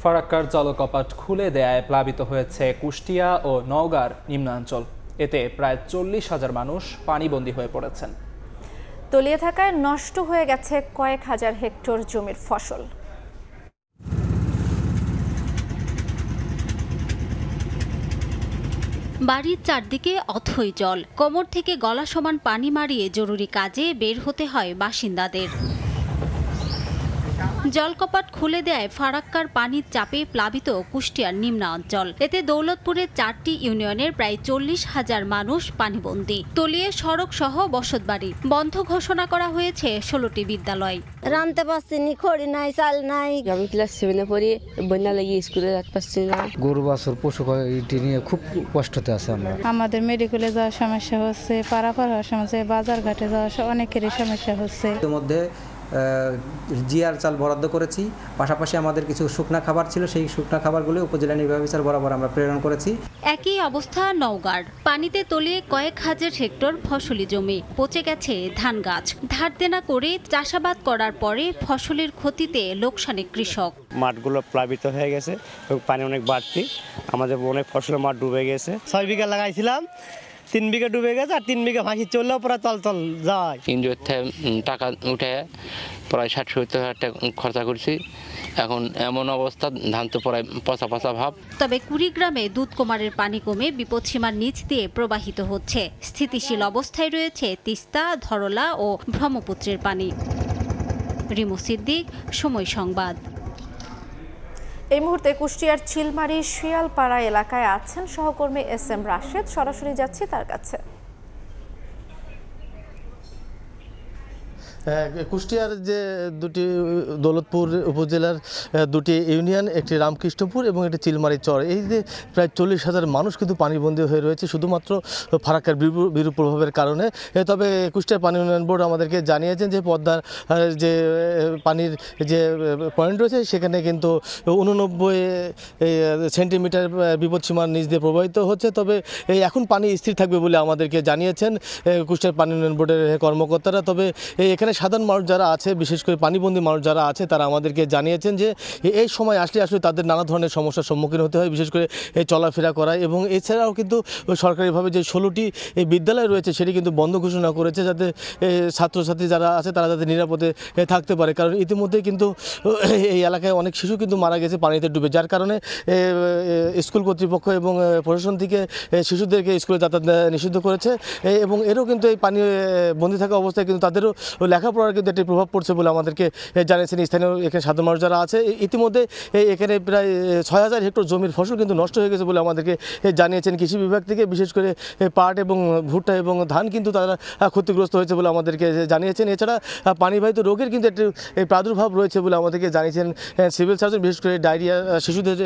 ফারাক্কার জলকপাট খুলে দেয়ায় প্লাবিত হয়েছে কুষ্টিয়া ও নওগাঁর নিম্নাঞ্চল। এতে প্রায় 40,000 মানুষ পানিবন্দী হয়ে পড়েছেন। তলিয়ে থাকায় নষ্ট হয়ে গেছে কয়েক হাজার হেক্টর জমির ফসল। বাড়ির চারদিকে অথই জল, কোমর থেকে গলা সমান পানি মারিয়ে জরুরি কাজে বের হতে হয় বাসিন্দাদের। জলকপাট খুলে দেয় ফারাক্কার পানির চাপে প্লাবিত কুষ্টিয়ার নিম্নাঞ্চল। এতে দৌলতপুরের 4টি ইউনিয়নের প্রায় 40,000 মানুষ পানিবন্দী। তলিয়ে সড়ক সহ বসতবাড়ি বন্ধ ঘোষণা করা হয়েছে 16টি বিদ্যালয়। রানতে পারছি নি, খড়ি নাই, চাল নাই। আমি ক্লাস 7-এ পড়ি, বন্যা লাগিয়ে স্কুলে যেতে পারছি না। গরু বাছুর পশু নিয়ে খুব কষ্টতে আছে আমরা। আমাদের মেডিকেলে যাওয়ার সমস্যা হচ্ছে, পারাপার হওয়ার সমস্যা, বাজার ঘাটে যাওয়ার অনেকেরই সমস্যা হচ্ছে। এর মধ্যে জিআর চাল বরাদ্দ করেছি, পাশাপাশি আমাদের কিছু শুকনা খাবার ছিল, সেই শুকনা খাবারগুলো উপজেলা নির্বাহী অফিসার বরাবর আমরা প্রেরণ করেছি। একই অবস্থা নওগাঁর। পানিতে তলিয়ে কয়েক হাজার হেক্টর ফসলি জমি, পচে গেছে ধান গাছ। ধার দেনা করে চাষাবাদ করার পরে ফসলের ক্ষতিতে লোকসানে কৃষক। মাঠগুলো প্লাবিত হয়ে গেছে, পানি অনেক বাড়তি, আমাদের অনেক ফসলের মাঠ ডুবে গেছে। 6 বিঘা লাগাইছিলাম, 3 বিঘা ডুবে গেছে, আর 3 বিঘা ভাসি চললেও পুরো তল যায়। এনজিও টাকা উঠে প্রায় 60-70 হাজার টাকা খরচা করছি। এখন এমন অবস্থা, ধান তো প্রায় পচা পচা ভাব। তবে কুড়িগ্রামে দুধকুমারের পানি কমে বিপদসীমার নিচ দিয়ে প্রবাহিত হচ্ছে। স্থিতিশীল অবস্থায় রয়েছে তিস্তা, ধরলা ও ব্রহ্মপুত্রের পানি। রিমু সিদ্দিক, সময় সংবাদ। এই মুহূর্তে কুষ্টিয়ার চিলমারি শিয়ালপাড়া এলাকায় আছেন সহকর্মী SM রাশেদ। সরাসরি যাচ্ছি তার কাছে। কুষ্টিয়ার যে দুটি দৌলতপুর উপজেলার দুটি ইউনিয়ন, একটি রামকৃষ্ণপুর এবং একটি চিলমারি চর, এই যে প্রায় 40,000 মানুষ কিন্তু পানিবন্দী হয়ে রয়েছে শুধুমাত্র ফারাক্কার বিরূপ প্রভাবের কারণে। তবে কুষ্টিয়ার পানি উন্নয়ন বোর্ড আমাদেরকে জানিয়েছেন যে পদ্মার যে পানির যে পয়েন্ট রয়েছে সেখানে কিন্তু 89 সেন্টিমিটার বিপদসীমার নিচ দিয়ে প্রবাহিত হচ্ছে। তবে এখন পানি স্থির থাকবে বলে আমাদেরকে জানিয়েছেন কুষ্টিয়ার পানি উন্নয়ন বোর্ডের কর্মকর্তারা। তবে এখানে সাধারণ মানুষ যারা আছে, বিশেষ করে পানিবন্দী মানুষ যারা আছে, তারা আমাদেরকে জানিয়েছেন যে এই সময় আসলে তাদের নানা ধরনের সমস্যার সম্মুখীন হতে হয়, বিশেষ করে এই চলাফেরা করা। এবং এছাড়াও কিন্তু সরকারিভাবে যে 16টি বিদ্যালয় রয়েছে সেটি কিন্তু বন্ধ ঘোষণা করেছে, যাতে ছাত্রছাত্রী যারা আছে তারা যাতে নিরাপদে থাকতে পারে। কারণ ইতিমধ্যে কিন্তু এই এলাকায় অনেক শিশু কিন্তু মারা গেছে পানিতে ডুবে, যার কারণে স্কুল কর্তৃপক্ষ এবং প্রশাসন থেকে শিশুদেরকে স্কুলে যাতায়াত নিষিদ্ধ করেছে। এবং এরও কিন্তু এই পানি বন্দী থাকা অবস্থায় কিন্তু তাদেরও লেখাপড়ার কিন্তু একটি প্রভাব পড়ছে বলে আমাদেরকে জানিয়েছেন স্থানীয় এখানে সাধারণ মানুষ যারা আছে। ইতিমধ্যে এখানে প্রায় 6000 হেক্টর জমির ফসল কিন্তু নষ্ট হয়ে গেছে বলে আমাদেরকে জানিয়েছেন কৃষি বিভাগ থেকে। বিশেষ করে পাট এবং ভুট্টা এবং ধান কিন্তু তারা ক্ষতিগ্রস্ত হয়েছে বলে আমাদেরকে জানিয়েছেন। এছাড়া পানিবাহিত রোগের কিন্তু একটি প্রাদুর্ভাব রয়েছে বলে আমাদেরকে জানিয়েছেন সিভিল সার্জন। বিশেষ করে ডায়রিয়া, শিশুদের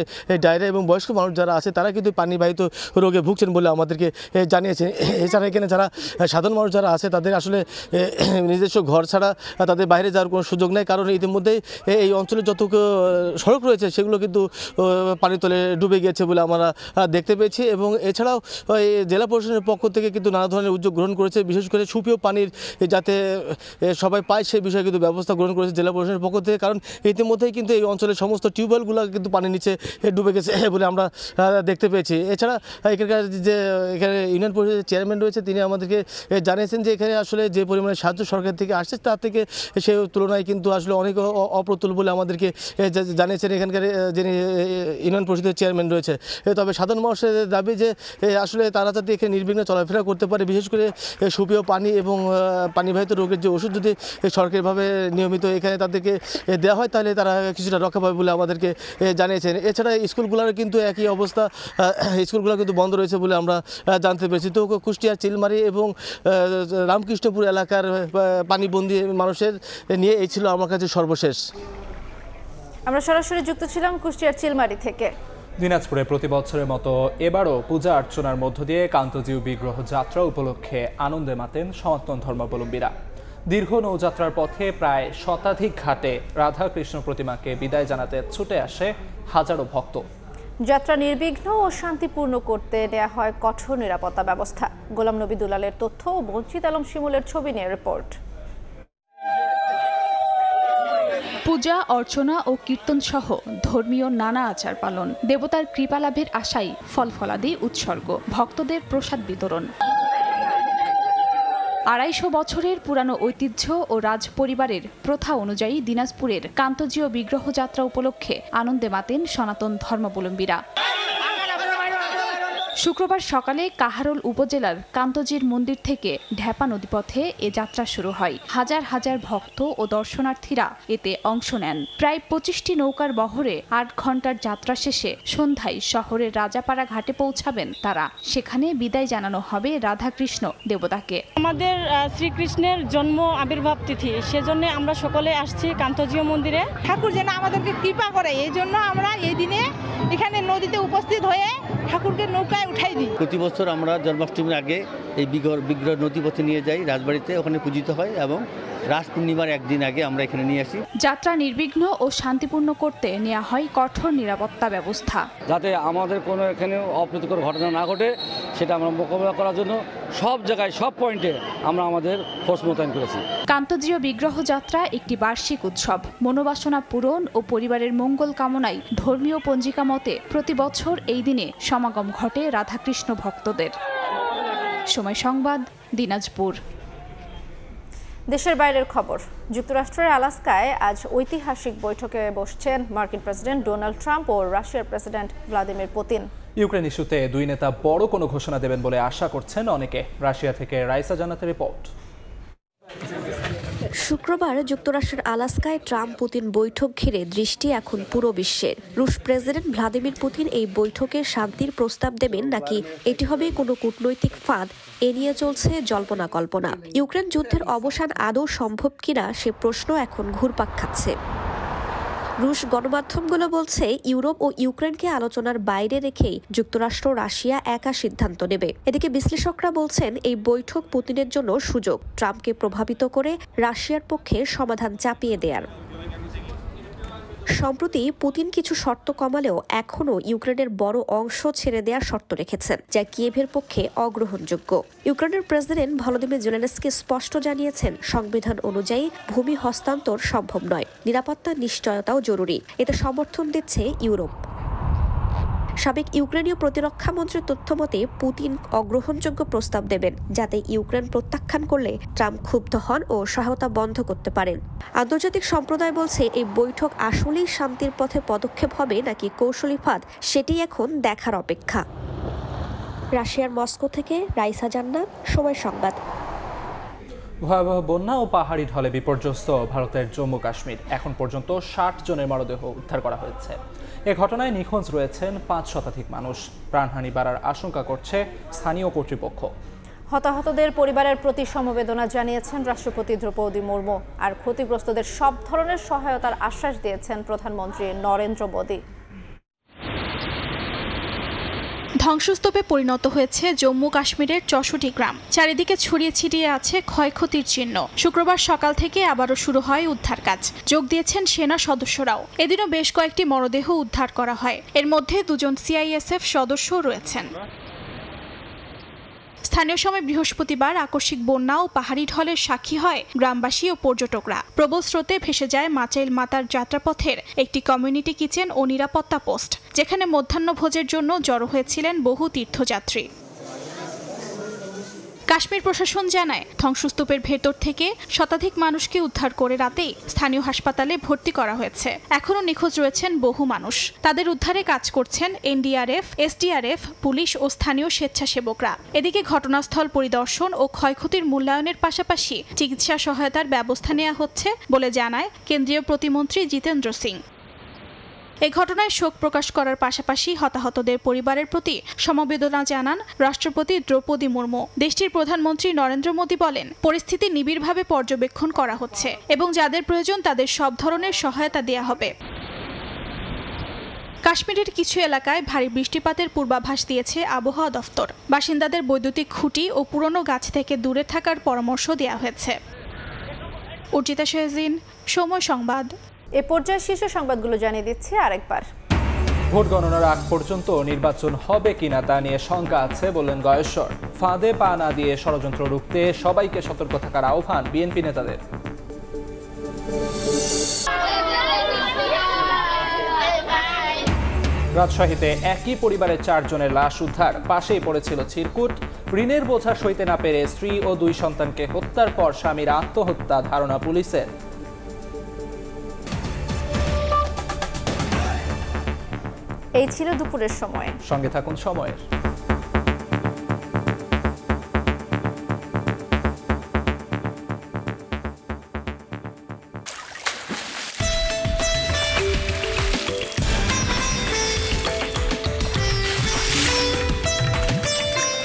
ডায়রিয়া এবং বয়স্ক মানুষ যারা আছে তারা কিন্তু পানিবাহিত রোগে ভুগছেন বলে আমাদেরকে জানিয়েছেন। এছাড়া এখানে যারা সাধারণ মানুষ যারা আছে তাদের আসলে নিজস্ব ঘর ছাড়া তাদের বাইরে যাওয়ার কোনো সুযোগ নেই, কারণ ইতিমধ্যেই এই অঞ্চলে যতটুকু সড়ক রয়েছে সেগুলো কিন্তু পানির তলে ডুবে গিয়েছে বলে আমরা দেখতে পেয়েছি। এবং এছাড়াও জেলা প্রশাসনের পক্ষ থেকে কিন্তু নানা ধরনের উদ্যোগ গ্রহণ করেছে, বিশেষ করে সুপেয় পানির যাতে সবাই পায় সেই বিষয়ে কিন্তু ব্যবস্থা গ্রহণ করেছে জেলা প্রশাসনের পক্ষ থেকে, কারণ ইতিমধ্যেই কিন্তু এই অঞ্চলের সমস্ত টিউবওয়েলগুলো কিন্তু পানির নিচে ডুবে গেছে বলে আমরা দেখতে পেয়েছি। এছাড়া এখানকার যে এখানে ইউনিয়ন পরিষদের চেয়ারম্যান রয়েছে তিনি আমাদেরকে জানিয়েছেন যে এখানে আসলে যে পরিমাণে সাহায্য সরকার থেকে আসছে তার থেকে সে তুলনায় কিন্তু আসলে অনেক অপ্রতুল বলে আমাদেরকে জানিয়েছেন এখানকার যিনি ইউনিয়ন পরিষদের চেয়ারম্যান রয়েছে। তবে সাধারণ মানুষের দাবি যে আসলে তারা যাতে এখানে নির্বিঘ্নে চলাফেরা করতে পারে, বিশেষ করে সুপেয় পানি এবং পানিবাহিত রোগের যে ওষুধ যদি সরকারিভাবে নিয়মিত এখানে তাদেরকে দেওয়া হয় তাহলে তারা কিছুটা রক্ষা পাবে বলে আমাদেরকে জানিয়েছেন। এছাড়া স্কুলগুলোর কিন্তু একই অবস্থা, স্কুলগুলো কিন্তু বন্ধ রয়েছে বলে আমরা জানতে পেরেছি। তো কুষ্টিয়ার চিলমারি এবং রামকৃষ্ণপুর এলাকার পানিবন্দী মানুষের নিয়ে এই ছিল আমার কাছে সর্বশেষ। আমরা সরাসরি যুক্ত ছিলাম কুষ্টিয়ার চিলমারি থেকে। দিনাজপুরে প্রতি বছরের মতো এবারও পূজা অর্চনার মধ্য দিয়ে কান্তজিউ বিগ্রহ যাত্রা উপলক্ষে আনন্দে মাতেন সনাতন ধর্মাবলম্বীরা। দীর্ঘ নৌযাত্রার পথে প্রায় শতাধিক ঘাটে রাধাকৃষ্ণ প্রতিমাকে বিদায় জানাতে ছুটে আসে হাজারো ভক্ত। যাত্রা নির্বিঘ্ন ও শান্তিপূর্ণ করতে দেয়া হয় কঠোর নিরাপত্তা ব্যবস্থা। গোলাম নবী দুলালের তথ্য ও বঞ্চিত আলম শিমুলের ছবি নিয়ে রিপোর্ট। পূজা অর্চনা ও কীর্তন সহ ধর্মীয় নানা আচার পালন, দেবতার কৃপা লাভের আশায় ফলফলাদি উৎসর্গ, ভক্তদের প্রসাদ বিতরণ। 250 বছরের পুরানো ঐতিহ্য ও রাজ পরিবারের প্রথা অনুযায়ী দিনাজপুরের কান্তজিউ বিগ্রহ যাত্রা উপলক্ষে আনন্দে মাতেন সনাতন ধর্মাবলম্বীরা। শুক্রবার সকালে কাহারোল উপজেলার কান্তজির মন্দির থেকে ঢেপা নদীপথে এ যাত্রা শুরু হয়। হাজার হাজার ভক্ত ও দর্শনার্থীরা এতে অংশ নেন। প্রায় 25টি নৌকার বহরে 8 ঘন্টার যাত্রা শেষে সন্ধ্যায় শহরের রাজাপাড়া ঘাটে পৌঁছাবেন তারা। সেখানে বিদায় জানানো হবে রাধাকৃষ্ণ দেবতাকে। আমাদের শ্রীকৃষ্ণের জন্ম আবির্ভাব তিথি, সেজন্য আমরা সকলে আসছি কান্তজিউ মন্দিরে। ঠাকুর যেন আমাদেরকে কৃপা করে, এই জন্য আমরা এই দিনে এখানে নদীতে উপস্থিত হয়ে ঠাকুরকে নৌকায় উঠাই দিই। প্রতি বছর আমরা জন্মাষ্টমীর আগে এই বিগ্রহ নদীপথে নিয়ে যাই রাজবাড়িতে, ওখানে পূজিত হয় এবং রাস পূর্ণিমার একদিন আগে আমরা এখানে নিয়ে আসি। যাত্রা নির্বিঘ্ন ও শান্তিপূর্ণ করতে নেওয়া হয় কঠোর নিরাপত্তা ব্যবস্থা, যাতে আমাদের কোনো এখানে অপ্রীতিকর ঘটনা না ঘটে সেটা আমরা মোকাবিলা করার জন্য সব জায়গায় সব পয়েন্টে আমরা আমাদের ফোর্স মোতায়েন করেছি। কান্তজিউ বিগ্রহ যাত্রা একটি বার্ষিক উৎসব। মনোবাসনা পূরণ ও পরিবারের মঙ্গল কামনায় ধর্মীয় পঞ্জিকা মতে প্রতি বছর এই দিনে সমাগম ঘটে রাধাকৃষ্ণ ভক্তদের। সময় সংবাদ, দিনাজপুর। দেশের বাইরের খবর। যুক্তরাষ্ট্রের আলাস্কায় আজ ঐতিহাসিক বৈঠকে বসছেন মার্কিন প্রেসিডেন্ট ডোনাল্ড ট্রাম্প ও রাশিয়ার প্রেসিডেন্ট ভ্লাদিমির পুতিন। ইউক্রেন ইস্যুতে দুই নেতা বড় কোনো ঘোষণা দেবেন বলে আশা করছেন অনেকে। রাশিয়া থেকে রাইসা জান্নাতের রিপোর্ট। শুক্রবার যুক্তরাষ্ট্রের আলাস্কায় ট্রাম্প পুতিন বৈঠক ঘিরে দৃষ্টি এখন পুরো বিশ্বের। রুশ প্রেসিডেন্ট ভ্লাদিমির পুতিন এই বৈঠকে শান্তির প্রস্তাব দেবেন নাকি এটি হবে কোনো কূটনৈতিক ফাঁদ, এ নিয়ে চলছে জল্পনা কল্পনা। ইউক্রেন যুদ্ধের অবসান আদৌ সম্ভব কিনা সে প্রশ্ন এখন ঘুরপাক খাচ্ছে। রুশ গণমাধ্যমগুলো বলছে ইউরোপ ও ইউক্রেনকে আলোচনার বাইরে রেখেই যুক্তরাষ্ট্র রাশিয়া একা সিদ্ধান্ত নেবে। এদিকে বিশ্লেষকরা বলছেন এই বৈঠক পুতিনের জন্য সুযোগ ট্রাম্পকে প্রভাবিত করে রাশিয়ার পক্ষে সমাধান চাপিয়ে দেয়ার। সম্প্রতি পুতিন কিছু শর্ত কমালেও এখনও ইউক্রেনের বড় অংশ ছেড়ে দেওয়ার শর্ত রেখেছেন, যা কিয়েভের পক্ষে অগ্রহণযোগ্য। ইউক্রেনের প্রেসিডেন্ট ভলোদিমির জেলেনস্কি স্পষ্ট জানিয়েছেন সংবিধান অনুযায়ী ভূমি হস্তান্তর সম্ভব নয়, নিরাপত্তার নিশ্চয়তাও জরুরি। এতে সমর্থন দিচ্ছে ইউরোপ। সাবেক ইউক্রেনীয় প্রতিরক্ষা মন্ত্রীর তথ্যমতে পুতিন অগ্রহণযোগ্য প্রস্তাব দেবেন যাতে ইউক্রেন প্রত্যাখ্যান করলে ট্রাম্প ক্ষুব্ধ হন ও সহায়তা বন্ধ করতে পারেন। আন্তর্জাতিক সম্প্রদায় বলছে এই বৈঠক আসলেই শান্তির পথে পদক্ষেপ হবে নাকি কৌশলী ফাঁদ, সেটি এখন দেখার অপেক্ষা। রাশিয়ার মস্কো থেকে রাইসা জান্নাত, সময় সংবাদ। ভয়াবহ বন্যা ও পাহাড়ি ঢলে বিপর্যস্ত ভারতের জম্মু কাশ্মীর। এখন পর্যন্ত 60 জনের মরদেহ উদ্ধার করা হয়েছে। এ ঘটনায় নিখোঁজ রয়েছেন 5 শতাধিক মানুষ। প্রাণহানি বাড়ার আশঙ্কা করছে স্থানীয় কর্তৃপক্ষ। হতাহতদের পরিবারের প্রতি সমবেদনা জানিয়েছেন রাষ্ট্রপতি দ্রৌপদী মুর্মু। আর ক্ষতিগ্রস্তদের সব ধরনের সহায়তার আশ্বাস দিয়েছেন প্রধানমন্ত্রী নরেন্দ্র মোদী। ধ্বংসস্তূপে পরিণত হয়েছে জম্মু কাশ্মীরের 64টি গ্রাম। চারিদিকে ছড়িয়ে ছিটিয়ে আছে ক্ষয়ক্ষতির চিহ্ন। শুক্রবার সকাল থেকে আবারও শুরু হয় উদ্ধার কাজ। যোগ দিয়েছেন সেনা সদস্যরাও। এদিনও বেশ কয়েকটি মরদেহ উদ্ধার করা হয়। এর মধ্যে 2 জন সিআইএসএফ সদস্যও রয়েছেন। স্থানীয় সময় বৃহস্পতিবার আকস্মিক বন্যা ও পাহাড়ি ঢলের সাক্ষী হয় গ্রামবাসী ও পর্যটকরা। প্রবল স্রোতে ভেসে যায় মাচাইল মাতার যাত্রাপথের একটি কমিউনিটি কিচেন ও নিরাপত্তা পোস্ট, যেখানে মধ্যাহ্নভোজের জন্য জড়ো হয়েছিলেন বহু তীর্থযাত্রী। কাশ্মীর প্রশাসন জানায়, ধ্বংসস্তূপের ভেতর থেকে শতাধিক মানুষকে উদ্ধার করে রাতেই স্থানীয় হাসপাতালে ভর্তি করা হয়েছে। এখনও নিখোঁজ রয়েছেন বহু মানুষ। তাদের উদ্ধারে কাজ করছেন এনডিআরএফ, এসডিআরএফ, পুলিশ ও স্থানীয় স্বেচ্ছাসেবকরা। এদিকে ঘটনাস্থল পরিদর্শন ও ক্ষয়ক্ষতির মূল্যায়নের পাশাপাশি চিকিৎসা সহায়তার ব্যবস্থা নেওয়া হচ্ছে বলে জানায় কেন্দ্রীয় প্রতিমন্ত্রী জিতেন্দ্র সিং। এই ঘটনায় শোক প্রকাশ করার পাশাপাশি হতাহতদের পরিবারের প্রতি সমবেদনা জানান রাষ্ট্রপতি দ্রৌপদী মুর্মু। দেশটির প্রধানমন্ত্রী নরেন্দ্র মোদী বলেন, পরিস্থিতি নিবিড়ভাবে পর্যবেক্ষণ করা হচ্ছে এবং যাদের প্রয়োজন তাদের সব ধরনের সহায়তা দেয়া হবে। কাশ্মীরের কিছু এলাকায় ভারী বৃষ্টিপাতের পূর্বাভাস দিয়েছে আবহাওয়া দফতর। বাসিন্দাদের বৈদ্যুতিক খুঁটি ও পুরনো গাছ থেকে দূরে থাকার পরামর্শ দেওয়া হয়েছে। অর্জিতা শাহজিন, সময় সংবাদ। এ পর্যায়ে শীর্ষ সংবাদগুলো জানিয়ে দিচ্ছি আরেকবার। ভোট গণনার আগ পর্যন্ত নির্বাচন হবে কিনা তা নিয়ে শঙ্কা আছে বললেন গয়েশ্বর। ফাঁদে পা না দিয়ে ষড়যন্ত্র রুখতে সবাইকে সতর্ক থাকার আহ্বান বিএনপি নেতাদের। রাজশাহীতে একই পরিবারের 4 জনের লাশ উদ্ধার। পাশেই পড়েছিল চিরকুট। ঋণের বোঝা সইতে না পেরে স্ত্রী ও 2 সন্তানকে হত্যার পর স্বামীর আত্মহত্যা ধারণা পুলিশের। এই ছিল দুপুরের সময়। সঙ্গে থাকুন সময়ের।